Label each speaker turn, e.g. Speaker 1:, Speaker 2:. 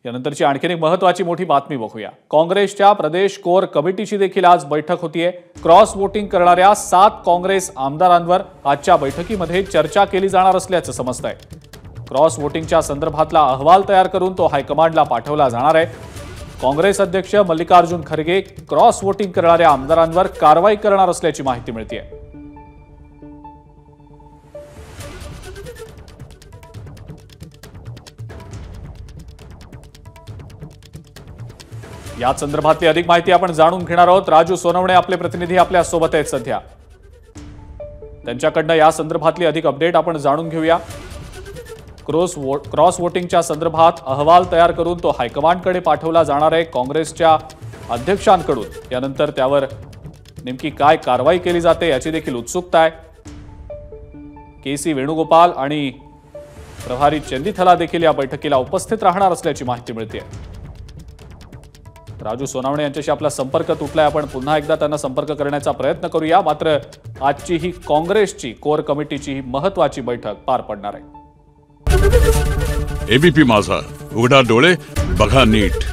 Speaker 1: यानंतरची आणखीन एक महत्त्वाची मोठी बातमी बघूया। काँग्रेसच्या प्रदेश कोर कमिटीची देखील आज बैठक होतीये। क्रॉस वोटिंग करणाऱ्या 7 काँग्रेस आमदारांवर आजच्या बैठकीमध्ये चर्चा केली जाणार असल्याचं समजतंय। क्रॉस वोटिंगच्या संदर्भातला अहवाल तयार करून तो हायकमांडला पाठवला जाणार आहे। काँग्रेस अध्यक्ष मल्लिकार्जुन खरगे क्रॉस वोटिंग करणाऱ्या आमदारांवर कारवाई करणार असल्याची माहिती मिळतेय। या संदर्भातली अधिक माहिती आपण जाणून घेणार आहोत। राजू सोनवणे आपले प्रतिनिधी आपल्या सोबत आहेत सध्या, त्यांच्याकडनं या संदर्भातली अधिक अपडेट आपण जाणून घेऊया। क्रॉस वोटिंगच्या संदर्भात अहवाल तयार करून तो हायकमांडकडे पाठवला जाणार आहे काँग्रेसच्या अध्यक्षांकडून। यानंतर त्यावर नेमकी काय कारवाई केली जाते याची देखील उत्सुकता आहे। के.सी. वेणुगोपाल आणि प्रभारी चंदिथला देखील या बैठकीला उपस्थित राहणार असल्याची माहिती मिळते। राजू सोनवणे यांच्याशी आपला संपर्क तुटलाय, आपण पुन्हा एकदा त्यांना संपर्क करण्याचा प्रयत्न करूया। मात्र आजची ही काँग्रेसची कोर कमिटीची ही महत्त्वाची बैठक पार पडणार आहे।
Speaker 2: एबीपी माझा, उघडा डोळे बघा नीट।